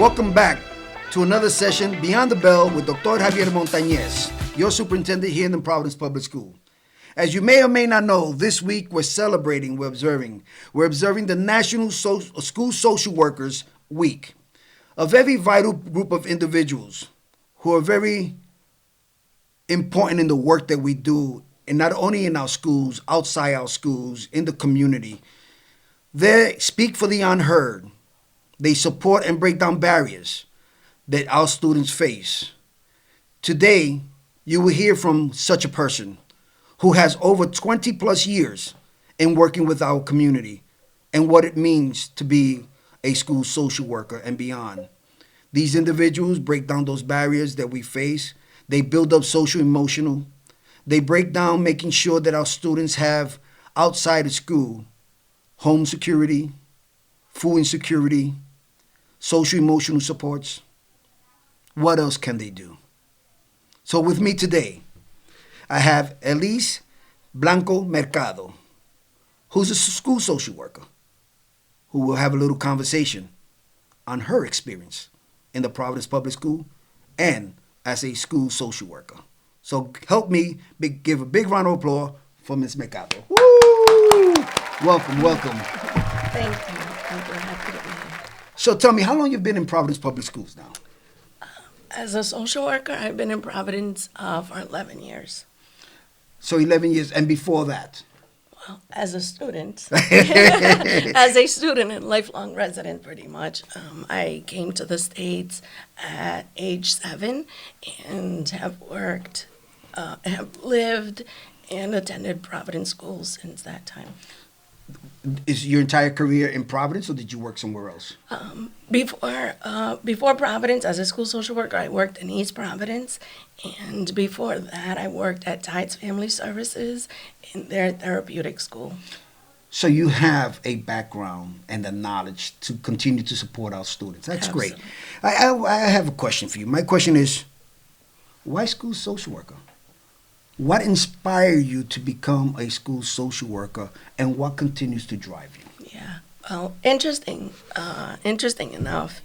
Welcome back to another session Beyond the Bell with Dr. Javier Montañez, your superintendent here in the Providence Public School. As you may or may not know, this week we're observing the National School Social Workers Week, a very vital group of individuals who are very important in the work that we do, and not only in our schools, outside our schools, in the community. They speak for the unheard. They support and break down barriers that our students face. Today, you will hear from such a person who has over 20 plus years in working with our community and what it means to be a school social worker and beyond. These individuals break down those barriers that we face. They build up social emotional. They break down making sure that our students have outside of school home security, food insecurity, social emotional supports. What else can they do? So with me today, I have Elisy Blanco Mercado, who's a school social worker, who will have a little conversation on her experience in the Providence Public School and as a school social worker. So help me give a big round of applause for Ms. Mercado. Woo! Welcome. Thank you. I'm glad happy to be here. So tell me, how long you've been in Providence Public Schools now? As a social worker, I've been in Providence for 11 years. So 11 years, and before that? Well, as a student, and lifelong resident pretty much, I came to the States at age 7 and have worked, have lived and attended Providence schools since that time. Is your entire career in Providence, or did you work somewhere else? Before Providence, as a school social worker, I worked in East Providence, and before that, I worked at Tides Family Services in their therapeutic school. So you have a background and the knowledge to continue to support our students. That's Absolutely. Great. I have a question for you. My question is, why school social worker? What inspired you to become a school social worker, and what continues to drive you? Yeah, well, interesting enough.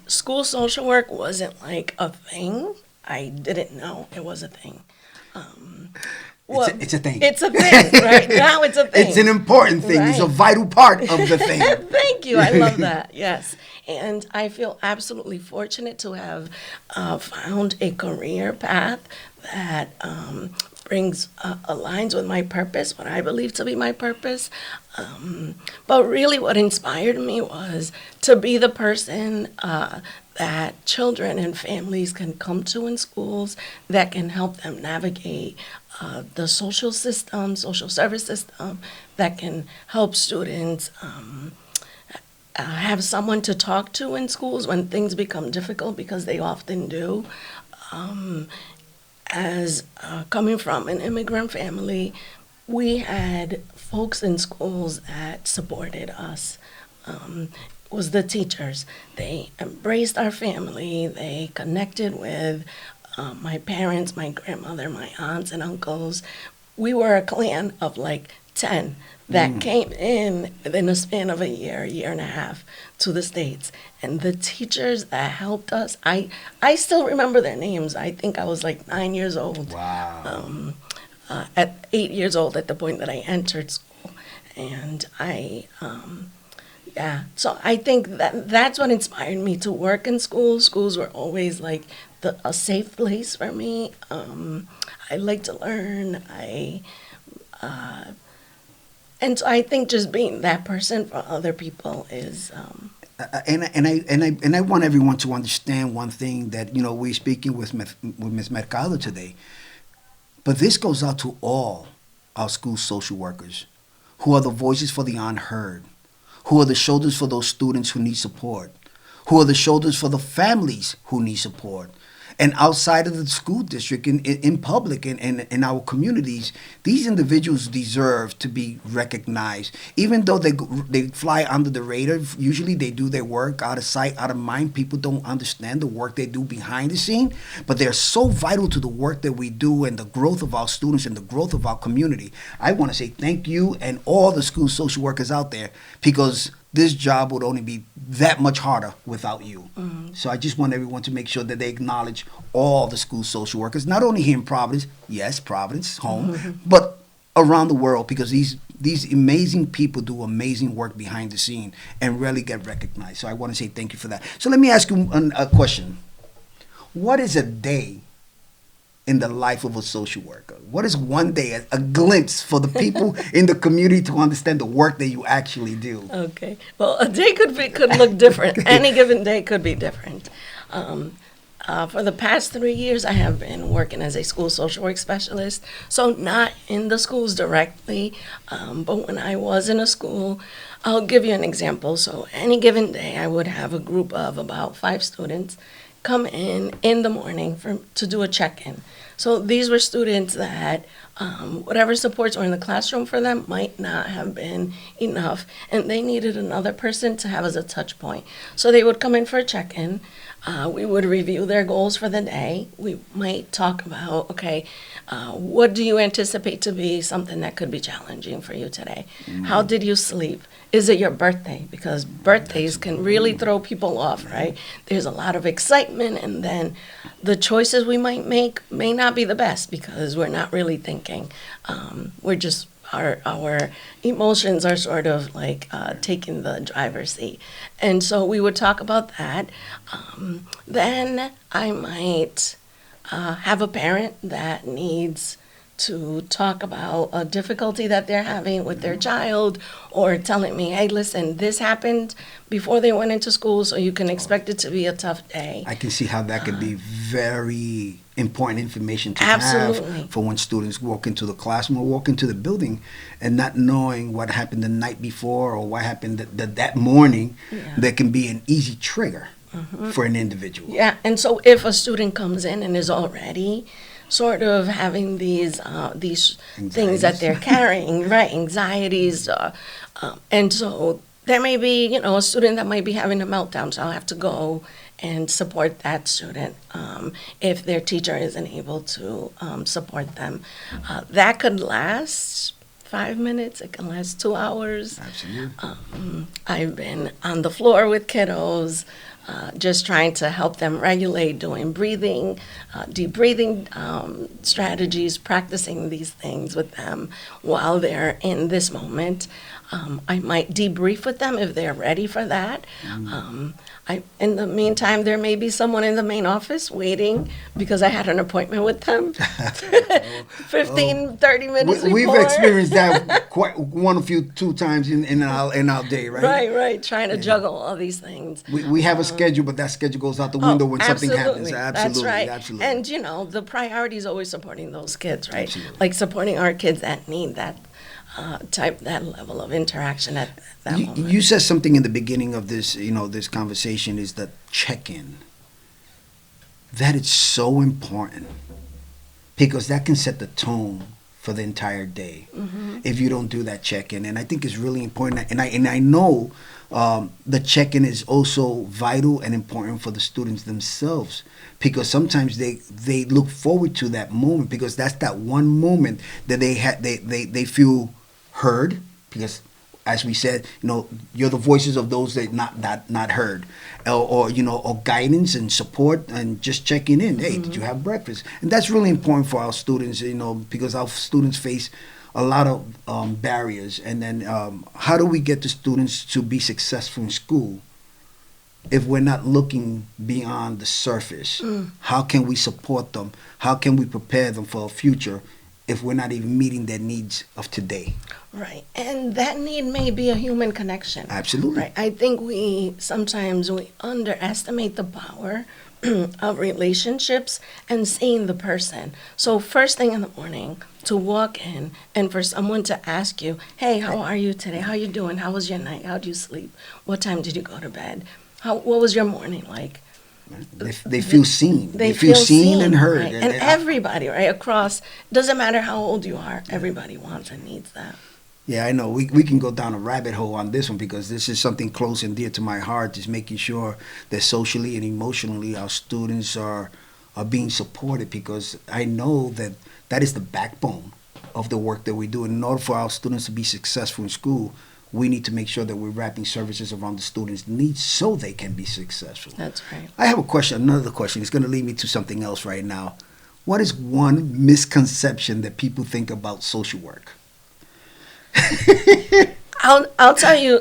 School social work wasn't like a thing. I didn't know it was a thing. It's a thing. It's a thing, right? Now it's a thing. It's an important thing. Right. It's a vital part of the thing. Thank you. I love that. Yes. And I feel absolutely fortunate to have found a career path that aligns with my purpose, what I believe to be my purpose. But really what inspired me was to be the person that children and families can come to in schools that can help them navigate the social system, social service system, that can help students have someone to talk to in schools when things become difficult, because they often do. As coming from an immigrant family, we had folks in schools that supported us. Was the teachers. They embraced our family. They connected with my parents, my grandmother, my aunts and uncles. We were a clan of like 10 that came in within a span of a year and a half to the States. And the teachers that helped us, I still remember their names. I think I was like 9 years old. Wow. At 8 years old at the point that I entered school. And so I think that's what inspired me to work in schools. Schools were always like a safe place for me. I like to learn. And so I think just being that person for other people is. And I want everyone to understand one thing, that we're speaking with Ms. Mercado today, but this goes out to all our school social workers, who are the voices for the unheard, who are the shoulders for those students who need support, who are the shoulders for the families who need support. And outside of the school district, in public, in our communities, these individuals deserve to be recognized. Even though they fly under the radar, usually they do their work out of sight, out of mind. People don't understand the work they do behind the scene, but they're so vital to the work that we do and the growth of our students and the growth of our community. I want to say thank you and all the school social workers out there, because this job would only be that much harder without you. So I just want everyone to make sure that they acknowledge all the school social workers, not only here in Providence, yes, Providence, home, but around the world, because these amazing people do amazing work behind the scene and rarely get recognized. So I want to say thank you for that. So let me ask you a question. What is a day in the life of a social worker? What is one day, a glimpse for the people in the community to understand the work that you actually do? Okay. Well, a day could look different. Any given day could be different. For the past 3 years, I have been working as a school social work specialist. So not in the schools directly, but when I was in a school, I'll give you an example. So any given day, I would have a group of about 5 students come in the morning to do a check-in. So these were students that whatever supports were in the classroom for them might not have been enough, and they needed another person to have as a touch point. So they would come in for a check-in. We would review their goals for the day. We might talk about, okay, what do you anticipate to be something that could be challenging for you today? How did you sleep? Is it your birthday? Because birthdays can really throw people off, right? There's a lot of excitement, and then the choices we might make may not be the best because we're not really thinking. We're just our emotions are sort of like taking the driver's seat. And so we would talk about that. Then I might have a parent that needs to talk about a difficulty that they're having with their child, or telling me, hey, listen, this happened before they went into school, so you can expect it to be a tough day. I can see how that could be very important information to Absolutely. have for when students walk into the classroom or walk into the building and not knowing what happened the night before or what happened that morning. Yeah. That can be an easy trigger for an individual. Yeah, and so if a student comes in and is already sort of having these things that they're carrying, right, anxieties, and so there may be, a student that might be having a meltdown, so I'll have to go and support that student if their teacher isn't able to support them. That could last 5 minutes, it can last 2 hours. Absolutely. I've been on the floor with kiddos, just trying to help them regulate, doing breathing, deep breathing strategies, practicing these things with them while they're in this moment. I might debrief with them if they're ready for that. In the meantime, there may be someone in the main office waiting because I had an appointment with them 30 minutes before. We've experienced that quite two times in our day, right? Right. Trying to juggle all these things. We have a schedule, but that schedule goes out the window when something happens. That's right. Absolutely. And, the priority is always supporting those kids, right? Absolutely. Like supporting our kids that need that that level of interaction at that moment. You said something in the beginning of this, this conversation is the check-in. That is so important because that can set the tone for the entire day if you don't do that check-in. And I think it's really important. And I know the check-in is also vital and important for the students themselves because sometimes they look forward to that moment because that's that one moment that they feel heard because, as we said, you're the voices of those that not heard, or guidance and support and just checking in. Hey, did you have breakfast? And that's really important for our students, because our students face a lot of barriers. And then how do we get the students to be successful in school if we're not looking beyond the surface? How can we support them? How can we prepare them for a future if we're not even meeting their needs of today? Right. And that need may be a human connection. Absolutely. Right. I think sometimes we underestimate the power of relationships and seeing the person. So first thing in the morning, to walk in and for someone to ask you, hey, how are you today? How you doing? How was your night? How'd you sleep? What time did you go to bed? What was your morning like? They feel seen. They feel seen and heard. Right? And everybody, right, across, doesn't matter how old you are, everybody wants and needs that. Yeah, I know. We can go down a rabbit hole on this one because this is something close and dear to my heart, is making sure that socially and emotionally our students are being supported, because I know that is the backbone of the work that we do. And in order for our students to be successful in school, we need to make sure that we're wrapping services around the students' needs so they can be successful. That's right. I have a question, another question. It's going to lead me to something else right now. What is one misconception that people think about social work? I'll tell you,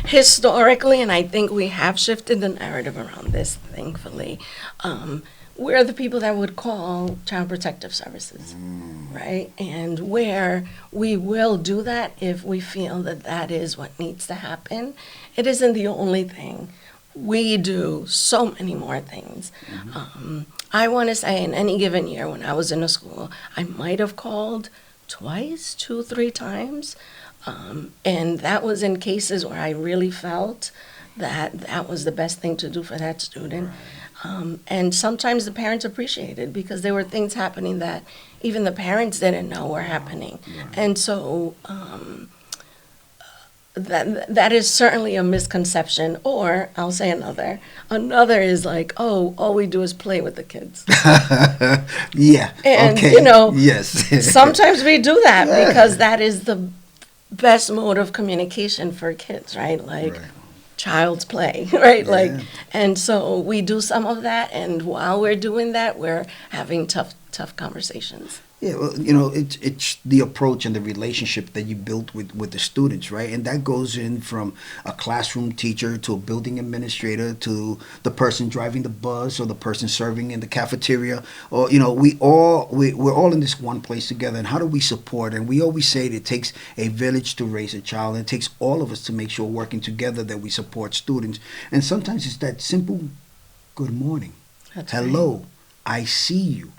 historically, and I think we have shifted the narrative around this, thankfully. We're the people that would call Child Protective Services, right? And where we will do that if we feel that that is what needs to happen. It isn't the only thing. We do so many more things. I want to say in any given year when I was in a school, I might have called twice, 2, 3 times. And that was in cases where I really felt that that was the best thing to do for that student. And sometimes the parents appreciated because there were things happening that even the parents didn't know were happening. And so that is certainly a misconception. Or I'll say another. Another is like, oh, all we do is play with the kids. Yeah. And, okay. you know, yes. Sometimes we do that Yeah. because that is the best mode of communication for kids, right? Like Right. child's play, right? Yeah. Like, and so we do some of that, and while we're doing that, we're having tough conversations. Yeah, well, it's the approach and the relationship that you built with the students, right? And that goes in from a classroom teacher to a building administrator to the person driving the bus or the person serving in the cafeteria. Or we're all in this one place together. And how do we support? And we always say that it takes a village to raise a child, and it takes all of us to make sure working together that we support students. And sometimes it's that simple, good morning, That's hello, right. I see you,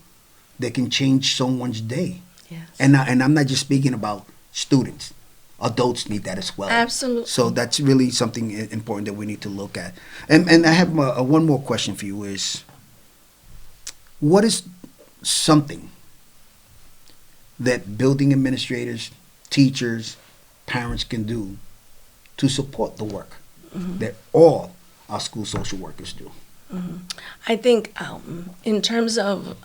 that can change someone's day. Yes. And I'm not just speaking about students. Adults need that as well. Absolutely. So that's really something important that we need to look at. And I have one more question for you is, what is something that building administrators, teachers, parents can do to support the work that all our school social workers do? I think in terms of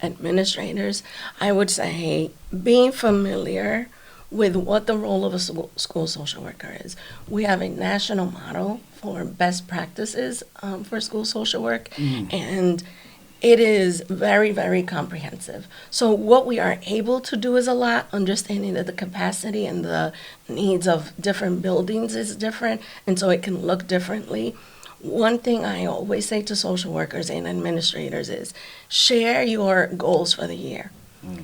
administrators, I would say being familiar with what the role of a school social worker is. We have a national model for best practices for school social work, and it is very, very comprehensive. So what we are able to do is a lot, understanding that the capacity and the needs of different buildings is different, and so it can look differently. One thing I always say to social workers and administrators is share your goals for the year.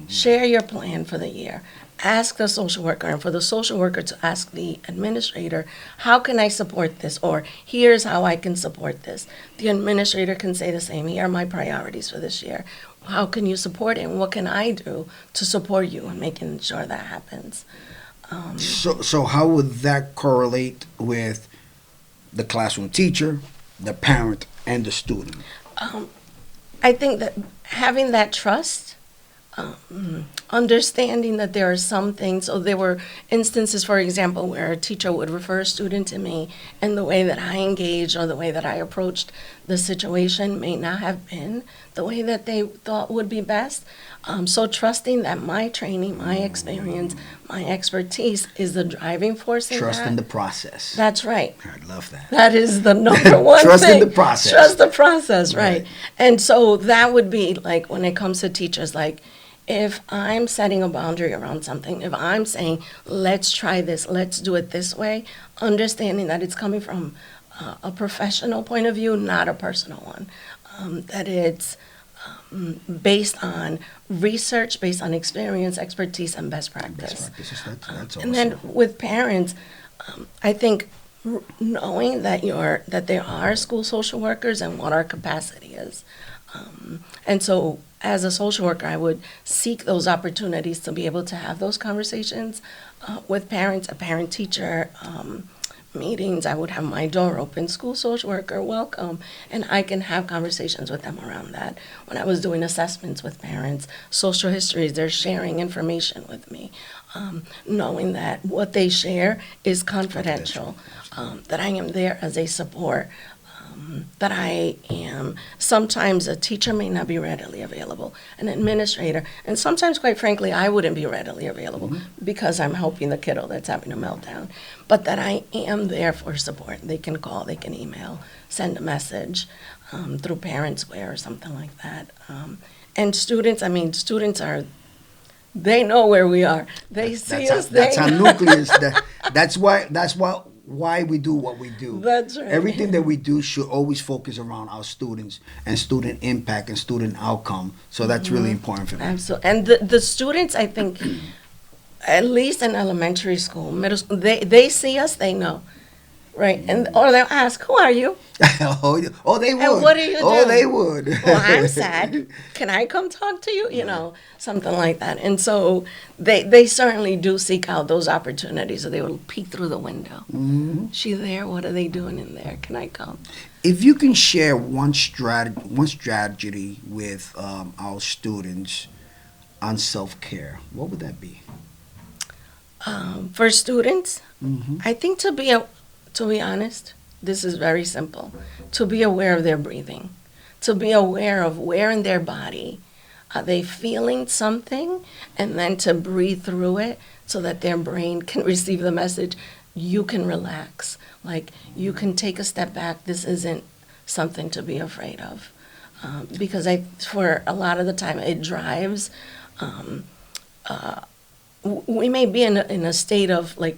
Share your plan for the year. Ask the social worker, and for the social worker to ask the administrator, how can I support this? Or here's how I can support this. The administrator can say the same. Here are my priorities for this year. How can you support it? And what can I do to support you in making sure that happens? So how would that correlate with the classroom teacher, the parent, and the student? I think that having that trust, understanding that there are some things, so there were instances, for example, where a teacher would refer a student to me, and the way that I engaged or the way that I approached the situation may not have been the way that they thought would be best. So trusting that my training, my experience, my expertise is the driving force in that. Trust in the process. That's right. I love that. That is the number one Trust thing. in the process. Trust the process, right. Right. And so that would be like when it comes to teachers, like if I'm setting a boundary around something, if I'm saying, let's try this, let's do it this way, understanding that it's coming from a professional point of view, not a personal one, that it's based on research, based on experience, expertise, and best practice. Best practices, that's awesome. And then with parents, I think knowing that there are school social workers and what our capacity is. And so as a social worker, I would seek those opportunities to be able to have those conversations with parents, a parent-teacher meetings. I would have my door open, school social worker, welcome, and I can have conversations with them around that. When I was doing assessments with parents, social histories, they're sharing information with me, knowing that what they share is confidential, that I am there as a support. that I am. Sometimes a teacher may not be readily available, an administrator, and sometimes, quite frankly, I wouldn't be readily available because I'm helping the kiddo that's having a meltdown. But that I am there for support. They can call, they can email, send a message through Parent Square or something like that. And students, students are, they know where we are. They see us. That's our nucleus. That's why we do what we do. That's right. Everything that we do should always focus around our students and student impact and student outcome. So that's really important for me. Absolutely. And the students, I think, at least in elementary school, middle school, they see us, they know. Right, or they'll ask, "Who are you?" Oh, they would. And what do you do? Oh, they would. Well, I'm sad. Can I come talk to you? You know, something like that. And so they certainly do seek out those opportunities, or they will peek through the window. She there? What are they doing in there? Can I come? If you can share one strategy with our students on self-care, what would that be? For students, I think to be honest, this is very simple. To be aware of their breathing, to be aware of where in their body are they feeling something, and then to breathe through it so that their brain can receive the message. You can relax. Like, you can take a step back. This isn't something to be afraid of. Because for a lot of the time, it drives. We may be in a state of like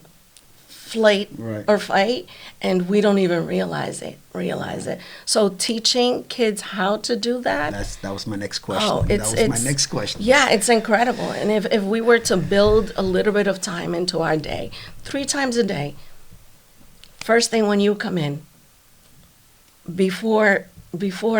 flight or fight, and we don't even realize it. So teaching kids how to do that. That was my next question. My next question. Yeah, it's incredible. And if we were to build a little bit of time into our day, 3 times a day, first thing when you come in, before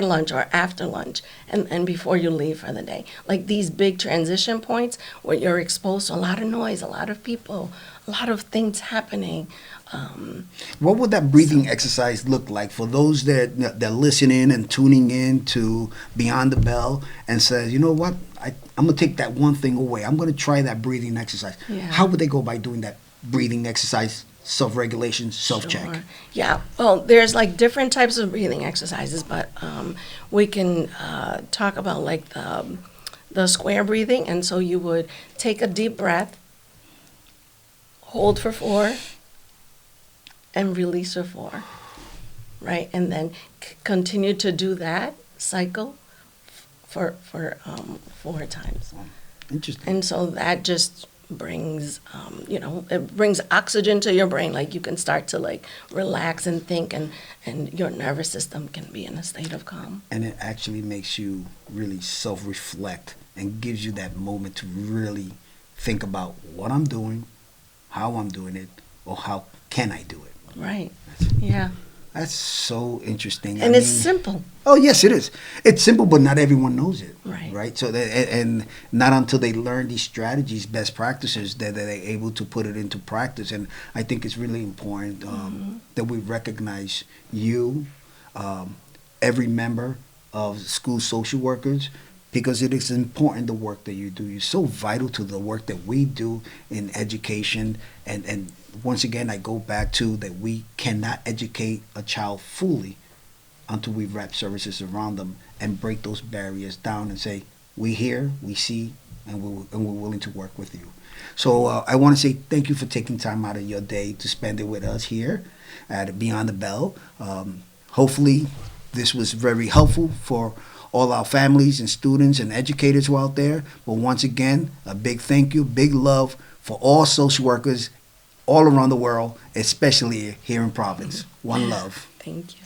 lunch or after lunch, and before you leave for the day. Like these big transition points where you're exposed to a lot of noise, a lot of people, a lot of things happening. What would that breathing exercise look like for those that listening and tuning in to Beyond the Bell and says, you know what, I'm going to take that one thing away. I'm going to try that breathing exercise. Yeah. How would they go by doing that breathing exercise? Self-regulation, self-check. Sure. Yeah, well, there's like different types of breathing exercises, but we can talk about like the square breathing. And so you would take a deep breath, hold for 4, and release for 4, right? And then continue to do that cycle for 4 times. Interesting. And so that just brings, it brings oxygen to your brain. Like you can start to like relax and think, and your nervous system can be in a state of calm. And it actually makes you really self-reflect and gives you that moment to really think about what I'm doing, how I'm doing it, or how can I do it. Right. Yeah. That's so interesting. And it's simple. Oh, yes, it is. It's simple, but not everyone knows it. Right. So and not until they learn these strategies, best practices, that they're able to put it into practice. And I think it's really important that we recognize you, every member of school social workers, because it is important, the work that you do. You're so vital to the work that we do in education. And once again, I go back to that we cannot educate a child fully until we wrap services around them and break those barriers down and say, we hear, we see, and we're willing to work with you. So I want to say thank you for taking time out of your day to spend it with us here at Beyond the Bell. Hopefully this was very helpful for all our families and students and educators who are out there. But once again, a big thank you, big love for all social workers all around the world, especially here in Providence. One love. Thank you.